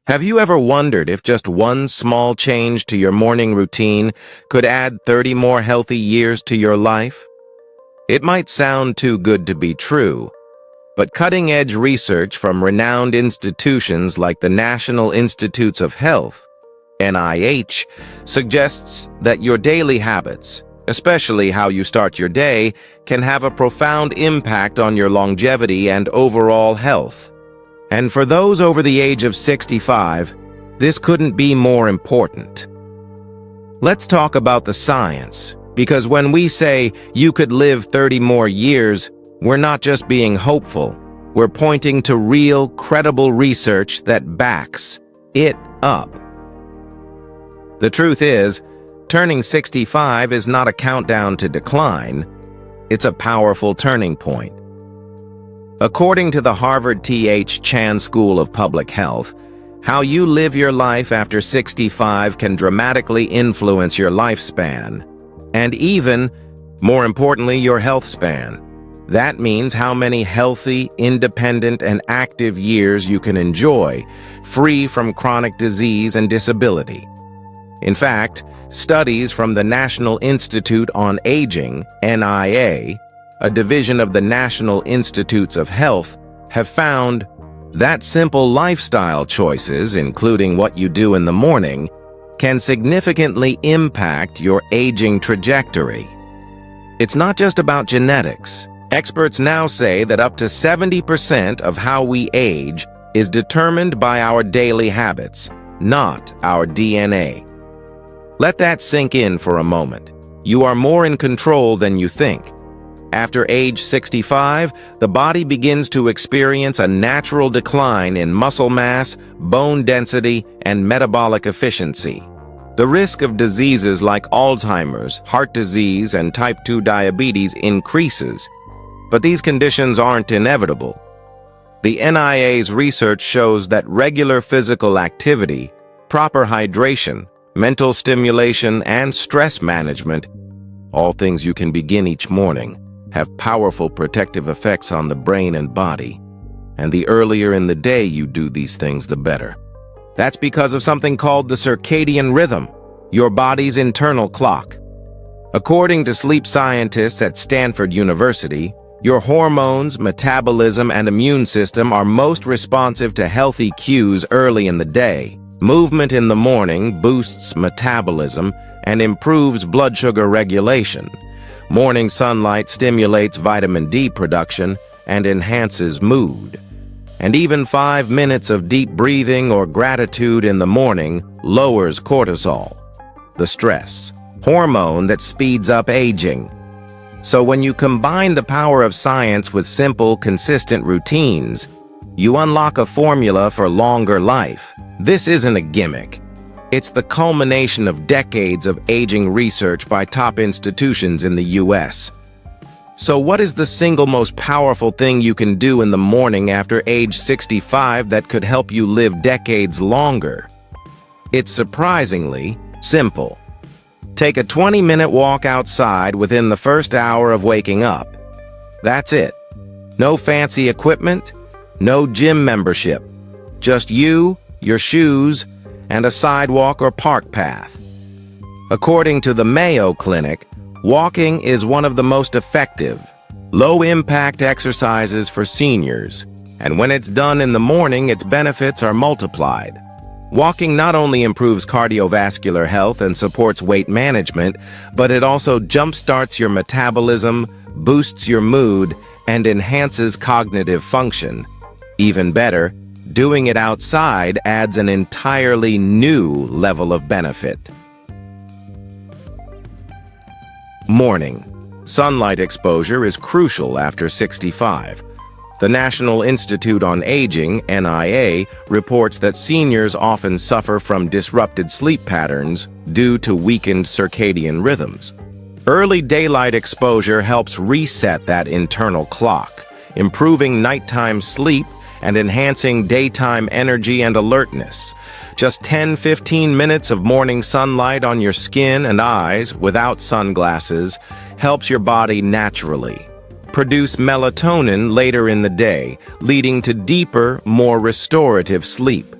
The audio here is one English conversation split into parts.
Have you ever wondered if just one small change to your morning routine could add 30 more healthy years to your life? It might sound too good to be true, but cutting-edge research from renowned institutions like the National Institutes of Health, NIH, suggests that your daily habits, especially how you start your day, can have a profound impact on your longevity and overall health. And for those over the age of 65, this couldn't be more important. Let's talk about the science, because when we say you could live 30 more years, we're not just being hopeful. We're pointing to real, credible research that backs it up. The truth is, turning 65 is not a countdown to decline. It's a powerful turning point. According to the Harvard T.H. Chan School of Public Health, how you live your life after 65 can dramatically influence your lifespan, and even, more importantly, your health span. That means how many healthy, independent, and active years you can enjoy, free from chronic disease and disability. In fact, studies from the National Institute on Aging, NIA, a division of the National Institutes of Health, have found that simple lifestyle choices, including what you do in the morning, can significantly impact your aging trajectory. It's not just about genetics. Experts now say that up to 70% of how we age is determined by our daily habits, not our DNA. Let that sink in for a moment. You are more in control than you think. After age 65, the body begins to experience a natural decline in muscle mass, bone density, and metabolic efficiency. The risk of diseases like Alzheimer's, heart disease, and type 2 diabetes increases, but these conditions aren't inevitable. The NIA's research shows that regular physical activity, proper hydration, mental stimulation, and stress management, all things you can begin each morning, have powerful protective effects on the brain and body. And the earlier in the day you do these things, the better. That's because of something called the circadian rhythm, your body's internal clock. According to sleep scientists at Stanford University, your hormones, metabolism, and immune system are most responsive to healthy cues early in the day. Movement in the morning boosts metabolism and improves blood sugar regulation. Morning sunlight stimulates vitamin D production and enhances mood. And even 5 minutes of deep breathing or gratitude in the morning lowers cortisol, the stress hormone that speeds up aging. So when you combine the power of science with simple, consistent routines, you unlock a formula for longer life. This isn't a gimmick. It's the culmination of decades of aging research by top institutions in the U.S. So what is the single most powerful thing you can do in the morning after age 65 that could help you live decades longer? It's surprisingly simple. Take a 20-minute walk outside within the first hour of waking up. That's it. No fancy equipment, no gym membership. Just you, your shoes, and a sidewalk or park path. According to the Mayo Clinic, walking is one of the most effective, low-impact exercises for seniors, and when it's done in the morning, its benefits are multiplied. Walking not only improves cardiovascular health and supports weight management, but it also jumpstarts your metabolism, boosts your mood, and enhances cognitive function. Even better, doing it outside adds an entirely new level of benefit. Morning. Sunlight exposure is crucial after 65. The National Institute on Aging, NIA, reports that seniors often suffer from disrupted sleep patterns due to weakened circadian rhythms. Early daylight exposure helps reset that internal clock, improving nighttime sleep and enhancing daytime energy and alertness. Just 10-15 minutes of morning sunlight on your skin and eyes without sunglasses helps your body naturally produce melatonin later in the day, leading to deeper, more restorative sleep.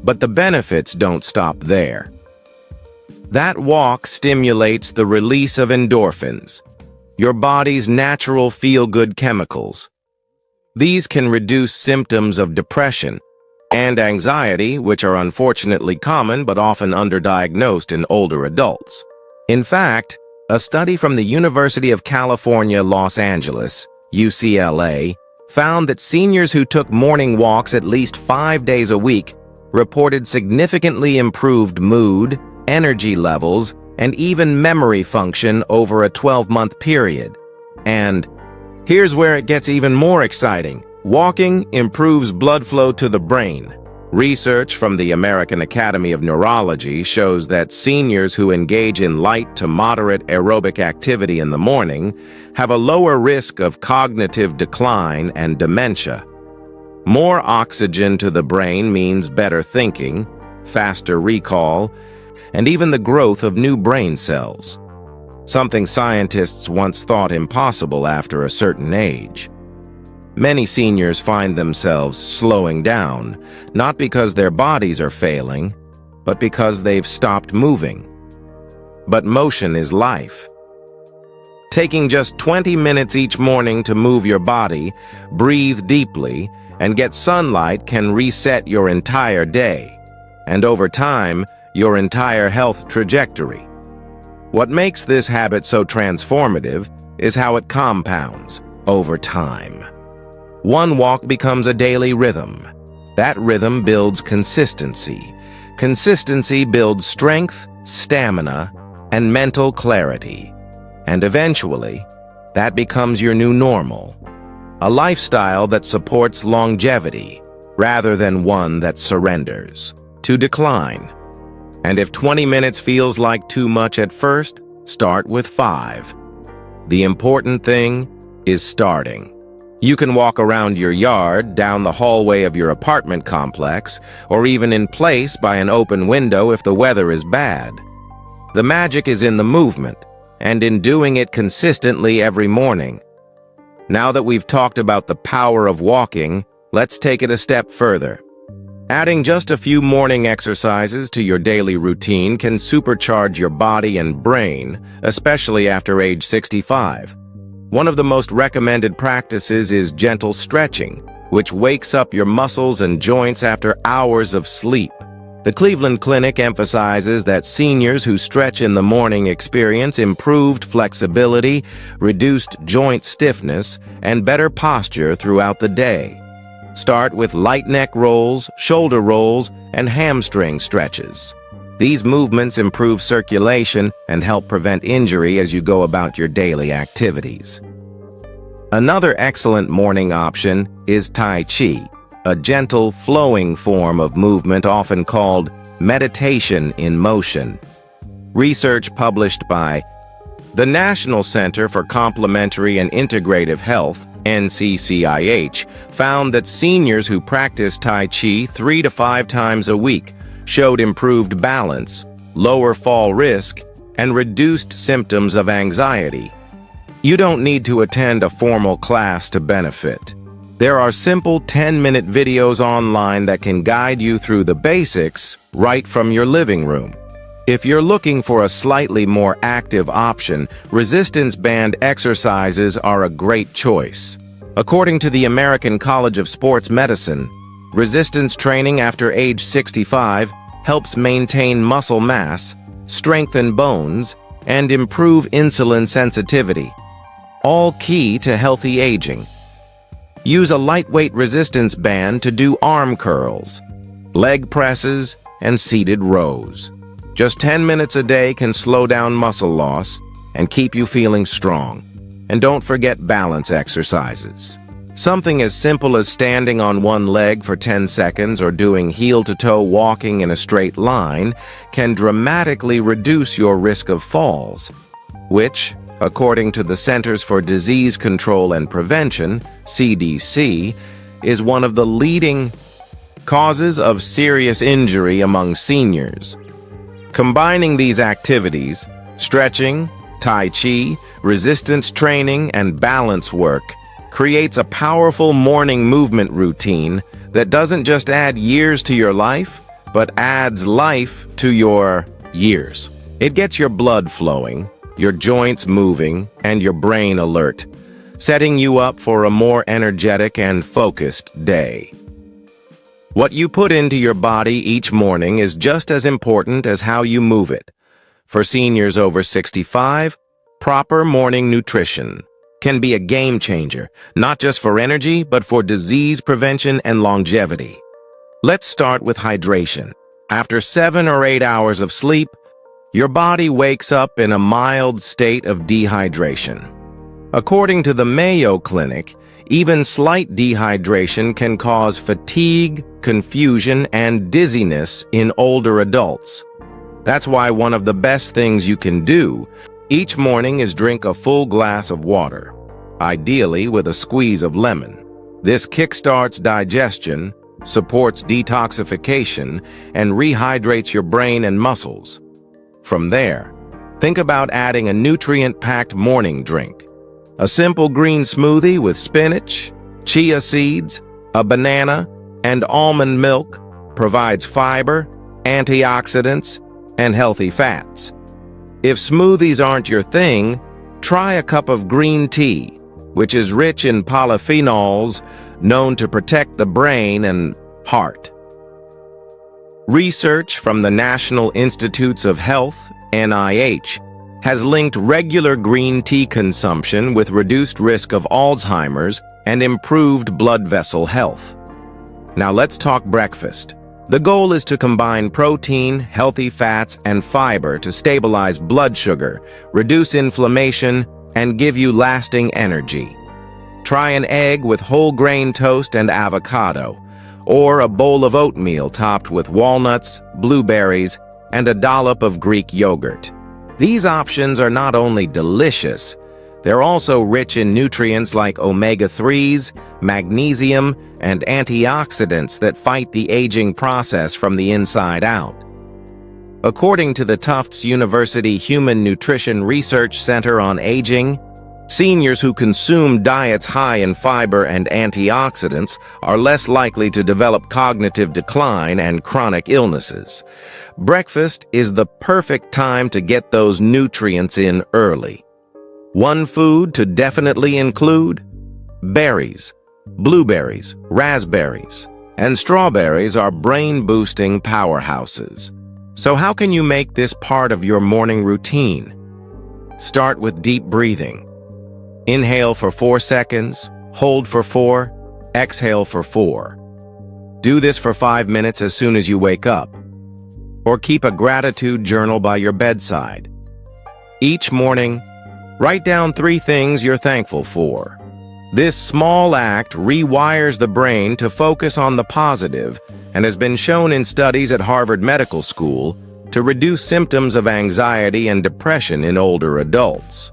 But the benefits don't stop there. That walk stimulates the release of endorphins, your body's natural feel-good chemicals. These can reduce symptoms of depression and anxiety, which are unfortunately common but often underdiagnosed in older adults. In fact, a study from the University of California, Los Angeles, UCLA, found that seniors who took morning walks at least 5 days a week reported significantly improved mood, energy levels, and even memory function over a 12-month period. And here's where it gets even more exciting. Walking improves blood flow to the brain. Research from the American Academy of Neurology shows that seniors who engage in light to moderate aerobic activity in the morning have a lower risk of cognitive decline and dementia. More oxygen to the brain means better thinking, faster recall, and even the growth of new brain cells, something scientists once thought impossible after a certain age. Many seniors find themselves slowing down, not because their bodies are failing, but because they've stopped moving. But motion is life. Taking just 20 minutes each morning to move your body, breathe deeply, and get sunlight can reset your entire day, and over time, your entire health trajectory. What makes this habit so transformative is how it compounds over time. One walk becomes a daily rhythm. That rhythm builds consistency. Consistency builds strength, stamina, and mental clarity. And eventually, that becomes your new normal. A lifestyle that supports longevity, rather than one that surrenders to decline. And if 20 minutes feels like too much at first, start with 5. The important thing is starting. You can walk around your yard, down the hallway of your apartment complex, or even in place by an open window if the weather is bad. The magic is in the movement, and in doing it consistently every morning. Now that we've talked about the power of walking, let's take it a step further. Adding just a few morning exercises to your daily routine can supercharge your body and brain, especially after age 65. One of the most recommended practices is gentle stretching, which wakes up your muscles and joints after hours of sleep. The Cleveland Clinic emphasizes that seniors who stretch in the morning experience improved flexibility, reduced joint stiffness, and better posture throughout the day. Start with light neck rolls, shoulder rolls, and hamstring stretches. These movements improve circulation and help prevent injury as you go about your daily activities. Another excellent morning option is Tai Chi, a gentle, flowing form of movement often called meditation in motion. Research published by the National Center for Complementary and Integrative Health, NCCIH, found that seniors who practice Tai Chi 3 to 5 times a week showed improved balance, lower fall risk, and reduced symptoms of anxiety. You don't need to attend a formal class to benefit. There are simple 10-minute videos online that can guide you through the basics right from your living room. If you're looking for a slightly more active option, resistance band exercises are a great choice. According to the American College of Sports Medicine, resistance training after age 65 helps maintain muscle mass, strengthen bones, and improve insulin sensitivity, all key to healthy aging. Use a lightweight resistance band to do arm curls, leg presses, and seated rows. Just 10 minutes a day can slow down muscle loss and keep you feeling strong. And don't forget balance exercises. Something as simple as standing on one leg for 10 seconds or doing heel-to-toe walking in a straight line can dramatically reduce your risk of falls, which, according to the Centers for Disease Control and Prevention, CDC, is one of the leading causes of serious injury among seniors. Combining these activities, stretching, Tai Chi, resistance training, and balance work, creates a powerful morning movement routine that doesn't just add years to your life, but adds life to your years. It gets your blood flowing, your joints moving, and your brain alert, setting you up for a more energetic and focused day. What you put into your body each morning is just as important as how you move it. For seniors over 65, proper morning nutrition can be a game changer, not just for energy, but for disease prevention and longevity. Let's start with hydration. After 7 or 8 hours of sleep, your body wakes up in a mild state of dehydration. According to the Mayo Clinic, even slight dehydration can cause fatigue, confusion, and dizziness in older adults. That's why one of the best things you can do each morning is drink a full glass of water, ideally with a squeeze of lemon. This kickstarts digestion, supports detoxification, and rehydrates your brain and muscles. From there, think about adding a nutrient-packed morning drink. A simple green smoothie with spinach, chia seeds, a banana, and almond milk provides fiber, antioxidants, and healthy fats. If smoothies aren't your thing, try a cup of green tea, which is rich in polyphenols known to protect the brain and heart. Research from the National Institutes of Health, NIH, has linked regular green tea consumption with reduced risk of Alzheimer's and improved blood vessel health. Now let's talk breakfast. The goal is to combine protein, healthy fats, and fiber to stabilize blood sugar, reduce inflammation, and give you lasting energy. Try an egg with whole grain toast and avocado, or a bowl of oatmeal topped with walnuts, blueberries, and a dollop of Greek yogurt. These options are not only delicious, they're also rich in nutrients like omega-3s, magnesium, and antioxidants that fight the aging process from the inside out. According to the Tufts University Human Nutrition Research Center on Aging, seniors who consume diets high in fiber and antioxidants are less likely to develop cognitive decline and chronic illnesses. Breakfast is the perfect time to get those nutrients in early. One food to definitely include: berries, blueberries, raspberries, and strawberries are brain-boosting powerhouses. So how can you make this part of your morning routine? Start with deep breathing. Inhale for 4 seconds, hold for 4, exhale for 4. Do this for 5 minutes as soon as you wake up. Or keep a gratitude journal by your bedside. Each morning, write down 3 things you're thankful for. This small act rewires the brain to focus on the positive and has been shown in studies at Harvard Medical School to reduce symptoms of anxiety and depression in older adults.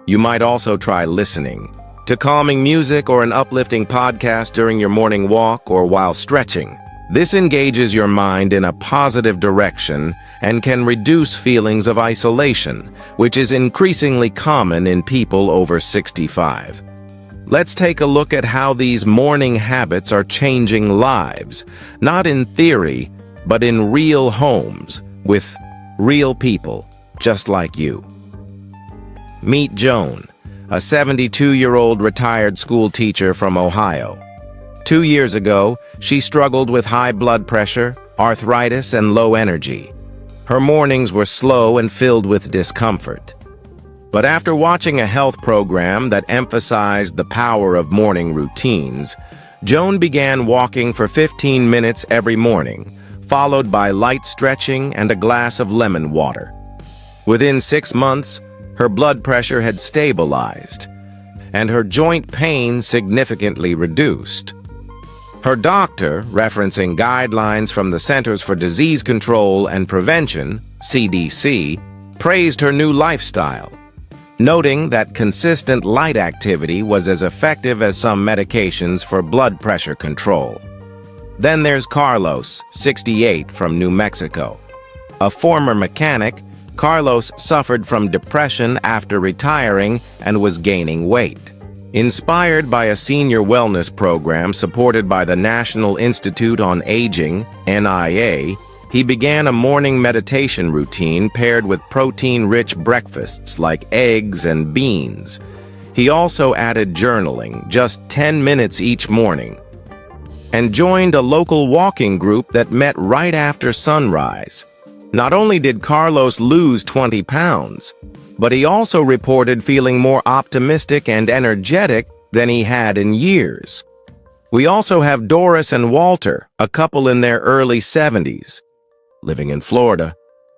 You might also try listening to calming music or an uplifting podcast during your morning walk or while stretching. This engages your mind in a positive direction and can reduce feelings of isolation, which is increasingly common in people over 65. Let's take a look at how these morning habits are changing lives, not in theory, but in real homes, with real people, just like you. Meet Joan, a 72-year-old retired school teacher from Ohio. 2 years ago, she struggled with high blood pressure, arthritis, and low energy. Her mornings were slow and filled with discomfort. But after watching a health program that emphasized the power of morning routines, Joan began walking for 15 minutes every morning, followed by light stretching and a glass of lemon water. Within 6 months, her blood pressure had stabilized, and her joint pain significantly reduced. Her doctor, referencing guidelines from the Centers for Disease Control and Prevention, CDC, praised her new lifestyle, noting that consistent light activity was as effective as some medications for blood pressure control. Then there's Carlos, 68, from New Mexico. A former mechanic, Carlos suffered from depression after retiring and was gaining weight. Inspired by a senior wellness program supported by the National Institute on Aging, NIA, he began a morning meditation routine paired with protein-rich breakfasts like eggs and beans. He also added journaling, just 10 minutes each morning, and joined a local walking group that met right after sunrise. Not only did Carlos lose 20 pounds, but he also reported feeling more optimistic and energetic than he had in years. We also have Doris and Walter, a couple in their early 70s. Living in Florida,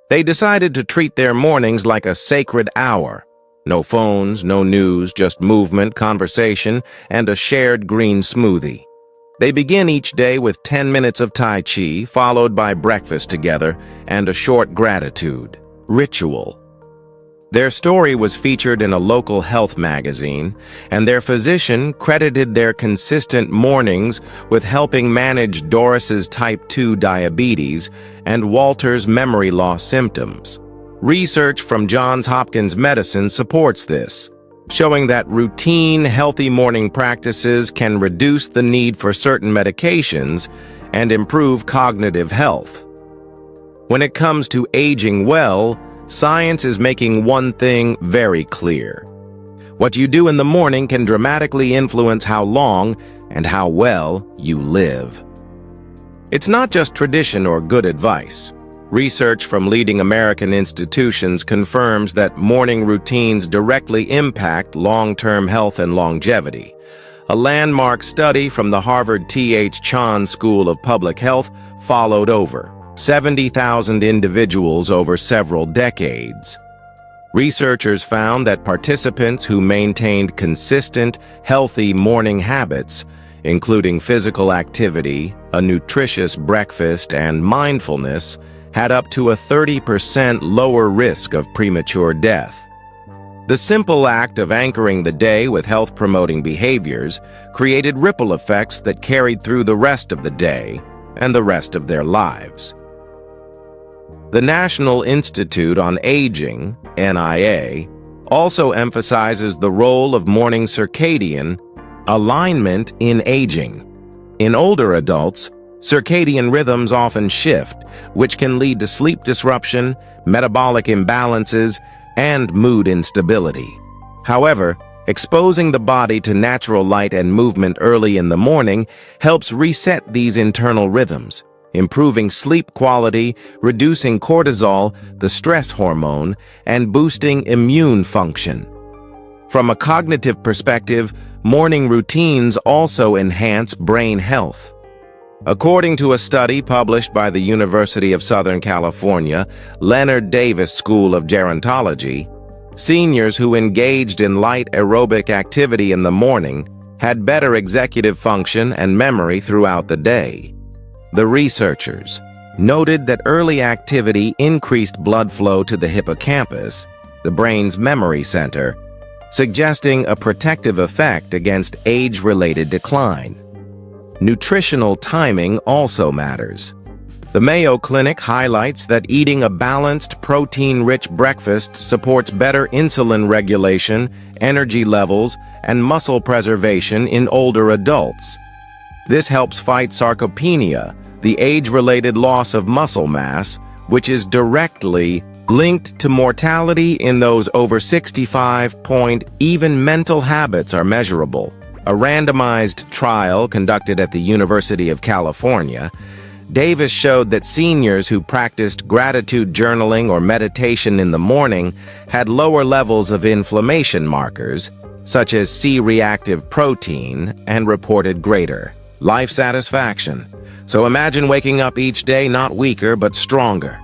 they decided to treat their mornings like a sacred hour. No phones, no news, just movement, conversation, and a shared green smoothie. They begin each day with 10 minutes of Tai Chi, followed by breakfast together and a short gratitude ritual. Their story was featured in a local health magazine, and their physician credited their consistent mornings with helping manage Doris's type 2 diabetes and Walter's memory loss symptoms. Research from Johns Hopkins Medicine supports this, showing that routine, healthy morning practices can reduce the need for certain medications and improve cognitive health. When it comes to aging well, science is making one thing very clear. What you do in the morning can dramatically influence how long and how well you live. It's not just tradition or good advice. Research from leading American institutions confirms that morning routines directly impact long-term health and longevity. A landmark study from the Harvard T.H. Chan School of Public Health followed over 70,000 individuals over several decades. Researchers found that participants who maintained consistent, healthy morning habits, including physical activity, a nutritious breakfast, and mindfulness, had up to a 30% lower risk of premature death. The simple act of anchoring the day with health-promoting behaviors created ripple effects that carried through the rest of the day and the rest of their lives. The National Institute on Aging, NIA, also emphasizes the role of morning circadian alignment in aging. In older adults, circadian rhythms often shift, which can lead to sleep disruption, metabolic imbalances, and mood instability. However, exposing the body to natural light and movement early in the morning helps reset these internal rhythms, improving sleep quality, reducing cortisol, the stress hormone, and boosting immune function. From a cognitive perspective, morning routines also enhance brain health. According to a study published by the University of Southern California, Leonard Davis School of Gerontology, seniors who engaged in light aerobic activity in the morning had better executive function and memory throughout the day. The researchers noted that early activity increased blood flow to the hippocampus, the brain's memory center, suggesting a protective effect against age-related decline. Nutritional timing also matters. The Mayo Clinic highlights that eating a balanced, protein-rich breakfast supports better insulin regulation, energy levels, and muscle preservation in older adults. This helps fight sarcopenia, the age-related loss of muscle mass, which is directly linked to mortality in those over 65. Even mental habits are measurable. A randomized trial conducted at the University of California, Davis showed that seniors who practiced gratitude journaling or meditation in the morning had lower levels of inflammation markers, such as C-reactive protein, and reported greater life satisfaction. So imagine waking up each day not weaker but stronger,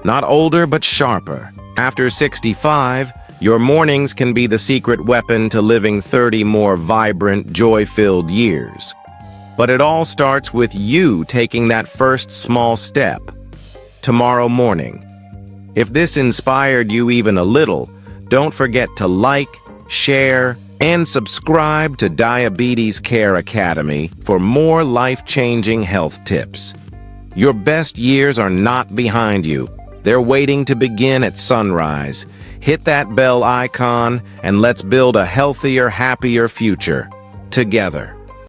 not older but sharper. After 65, your mornings can be the secret weapon to living 30 more vibrant, joy-filled years. But it all starts with you taking that first small step. Tomorrow morning. If this inspired you even a little, don't forget to like, share, and subscribe to Diabetes Care Academy for more life-changing health tips. Your best years are not behind you. They're waiting to begin at sunrise. Hit that bell icon and let's build a healthier, happier future together.